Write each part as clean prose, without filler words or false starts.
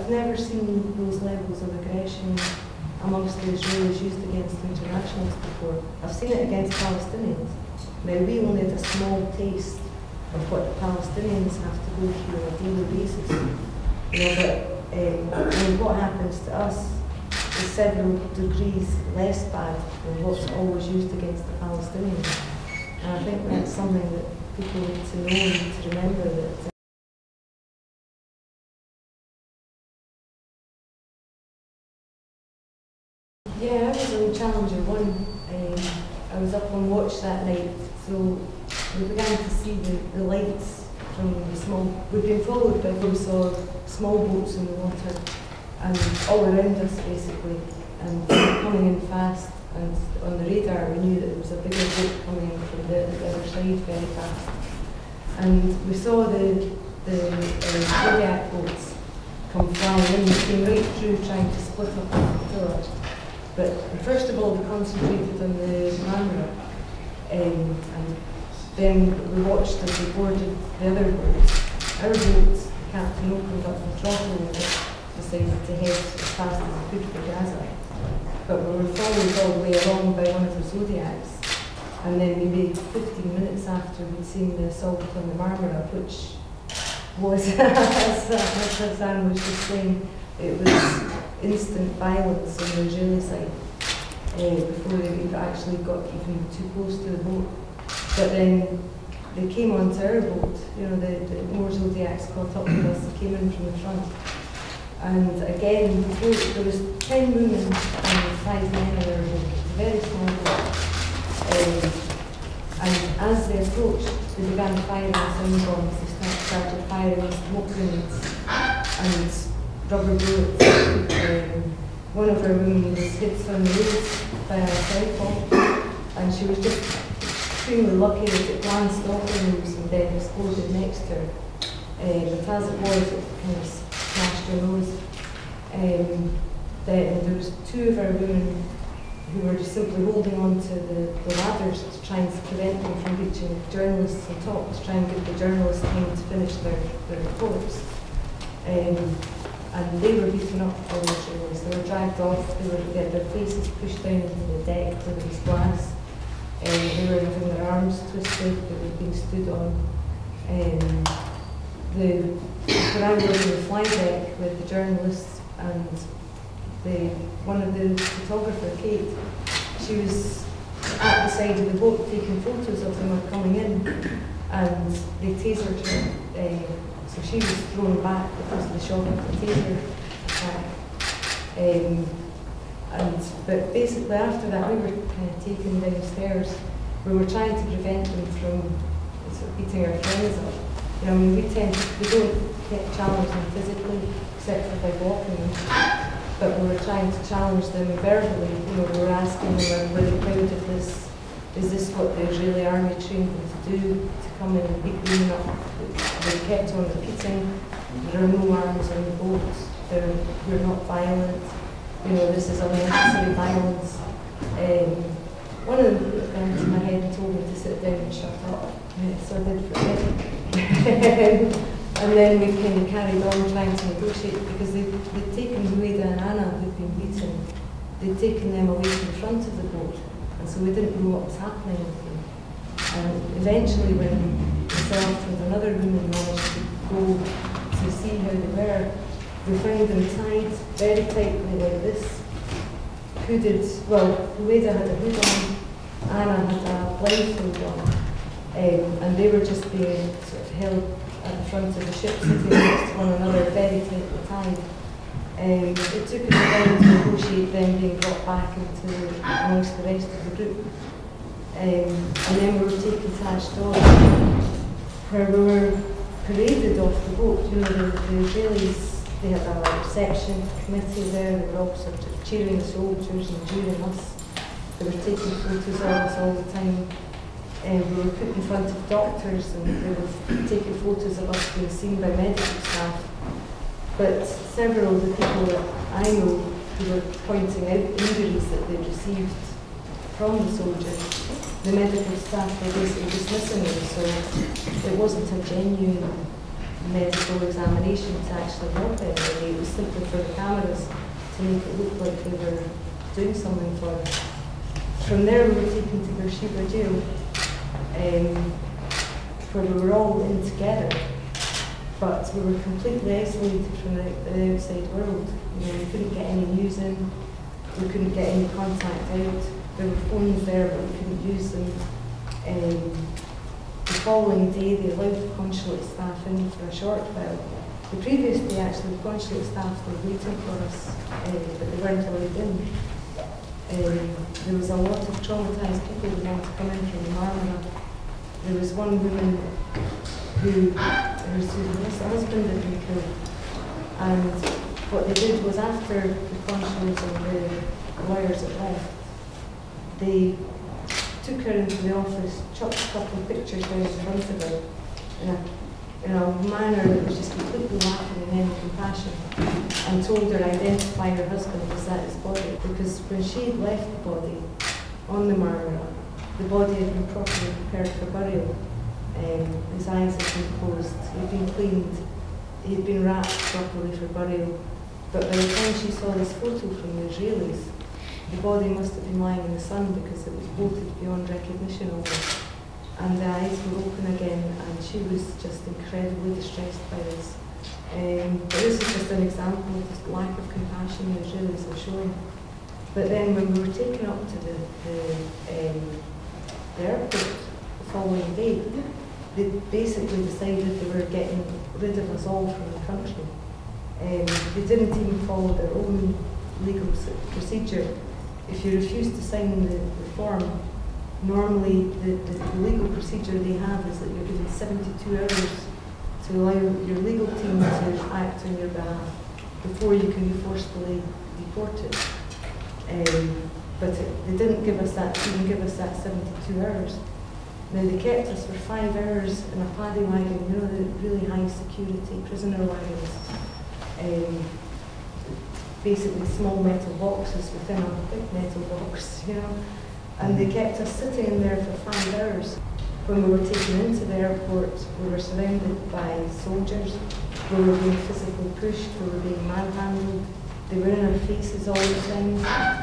I've never seen those levels of aggression amongst the Israelis used against internationals before. I've seen it against Palestinians. Now, we only had a small taste of what the Palestinians have to go through on a daily basis. But what happens to us is several degrees less bad than what's always used against the Palestinians. And I think that's something that people need to know and to remember that. Yeah, I was on Challenger 1. I was up on watch that night, so we began to see the lights from the small. We'd been followed by, we saw small boats in the water, and all around us basically, and they were coming in fast. And on the radar, we knew that there was a bigger boat coming in from the other side very fast. And we saw the Zodiac boats come flying in. They came right through trying to split up the Flotilla. But first of all, we concentrated on the Marmara, and then we watched as they boarded the other boats. Our boat, the captain opened up the throttle and decided to head as fast as we could for Gaza. But we were followed all the way along by one of the Zodiacs, and then maybe 15 minutes after we'd seen the assault on the Marmara, which was, as Hassan was just saying, it was instant violence on the Israeli side before they actually got even too close to the boat. But then they came onto our boat, the more Zodiacs caught up with us, came in from the front. And again, there was 10 women and 5 men in our boat. It was a very small boat. And as they approached, they began firing sound bombs. They started firing smoke grenades and rubber bullets. One of our women was hit on the nose by a cell phone, and she was just extremely lucky that it glanced off her nose and then exploded next to her. But as it was, it kind of smashed her nose. Then there was 2 of our women who were just simply holding on to the ladders to try and prevent them from reaching journalists on top, to try and give the journalists time to finish their reports. And they were beaten up by the Israelis. They were dragged off, they had their faces pushed down into the deck where there was glass. They were having their arms twisted, they were being stood on. When I was on the fly deck with the journalists and one of the photographer, Kate, she was at the side of the boat taking photos of them coming in, and they tasered her. So she was thrown back because of the shock of the taser attack. But basically after that, we were kind of taken downstairs. We were trying to prevent them from sort of beating our friends up. We don't challenge them physically, except for by walking them. But we were trying to challenge them verbally. We were asking them, were they proud of this? Is this what the Israeli army trained them to do? To come in and beat women up? They kept on repeating, there are no arms on the boat, we're not violent, this is unnecessary violence. One of them put a gun to my head and told me to sit down and shut up, so I did for a bit. And then we kind of carried on trying to negotiate, because they'd taken Hueda and Anna, who'd been beaten, they'd taken them away from the front of the boat, and so we didn't know what was happening with them. And eventually, when myself and another woman managed to go to see how they were, we found them tied very tightly like this. Hueda had a hood on, Anna had a blindfold on, and they were just being sort of held at the front of the ship, sitting next to one another, very tightly tied. It took us a while to negotiate them being brought back amongst the rest of the group. And then we were taken to Ashdod, where we were paraded off the boat. The Israelis, they had a reception committee there, they were all sort of cheering the soldiers and cheering us. They were taking photos of us all the time. We were put in front of doctors and they were taking photos of us being seen by medical staff. But several of the people that I know who were pointing out injuries that they'd received from the soldiers, the medical staff were basically dismissing them, so it wasn't a genuine medical examination to actually help anybody. It was simply to make it look like they were doing something for us. From there we were taken to Beersheba jail, where we were all in together, but we were completely isolated from the outside world. You know, we couldn't get any news in, we couldn't get any contact out. There were phones there, but we couldn't use them. The following day, they allowed the consulate staff in for a short while. The previous day, actually, the consulate staff were waiting for us, but they weren't allowed in. There was a lot of traumatised people who wanted to come in from the Marmara. There was one woman whose husband had been killed. And what they did was, after the consuls and the lawyers had left, they took her into the office, chucked a couple of pictures down in front of her in a manner that was just completely lacking in any compassion, and told her identify her husband as that his body. Because when she had left the body on the Marmara, the body had been properly prepared for burial. His eyes had been closed, he had been cleaned, he had been wrapped properly for burial. But by the time she saw this photo from the Israelis, the body must have been lying in the sun because it was bolted beyond recognition almost. And the eyes were open again, and she was just incredibly distressed by this. But this is just an example of the lack of compassion the Israelis are showing. But then when we were taken up to the airport the following day, they basically decided they were getting rid of us all from the country. They didn't even follow their own legal procedure. If you refuse to sign the form, normally the legal procedure they have is that you're given 72 hours to allow your legal team to act on your behalf before you can be forcefully deported. But they didn't give us that, even give us that 72 hours. Now they kept us for 5 hours in a paddy wagon, you know, the really high security prisoner wagons. Basically small metal boxes within a big metal box, you know. And they kept us sitting in there for 5 hours. When we were taken into the airport, we were surrounded by soldiers. We were being physically pushed, we were being manhandled. They were in our faces all the time.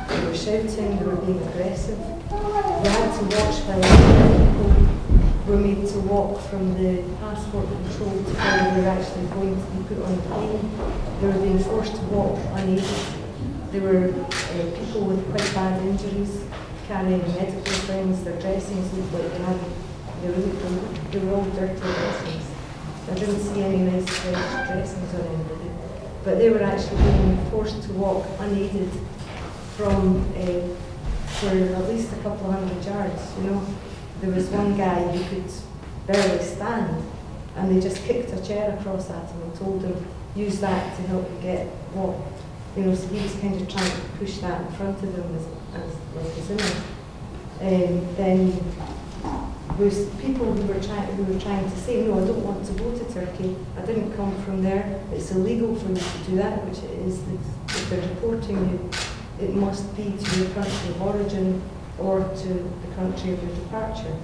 They were shouting, they were being aggressive. We had to watch while people were made to walk from the passport control to where they were actually going to be put on the plane. They were being forced to walk unaided. There were people with quite bad injuries carrying medical things. Their dressings looked like they were all dirty dressings. I didn't see any nice fresh dressings on anybody. But they were actually being forced to walk unaided from for at least a couple of hundred yards, you know. There was one guy who could barely stand, and they just kicked a chair across at him and told him, use that to help you get walk. You know, so he was kind of trying to push that in front of him as like his image. Then was people who were trying to say, no, I don't want to go to Turkey. I didn't come from there. It's illegal for you to do that, which it is. If they're deporting you, it must be to your country of origin or to the country of your departure.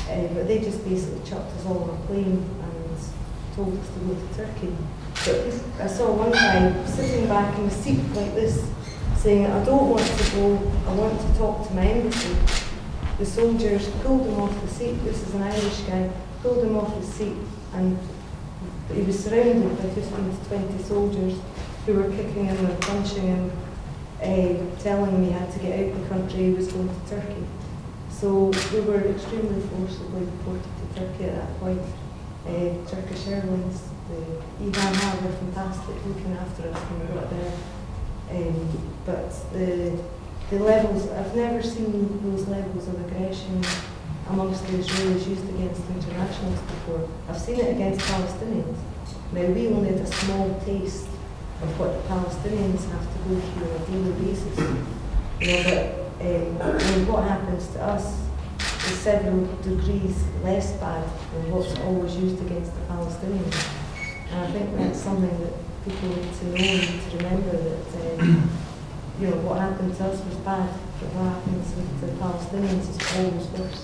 But they just basically chucked us all on a plane and told us to go to Turkey. But I saw one guy sitting back in a seat like this, saying, I don't want to go, I want to talk to my embassy. The soldiers pulled him off the seat. This is an Irish guy, pulled him off his seat, and he was surrounded by 15 to 20 soldiers who were kicking him and punching him, telling him he had to get out of the country, he was going to Turkey. So we were extremely forcibly deported to Turkey at that point. Turkish Airlines, the Ghani were fantastic looking after us when we got there. But the levels, I've never seen those levels of aggression amongst the Israelis used against internationals before. I've seen it against Palestinians. Now we only had a small taste of what the Palestinians have to go through on a daily basis. You know, but what happens to us is several degrees less bad than what's always used against the Palestinians. And I think that's something that people need to know and need to remember, that you know, what happened to us was bad, but what happens to the Palestinians is always worse.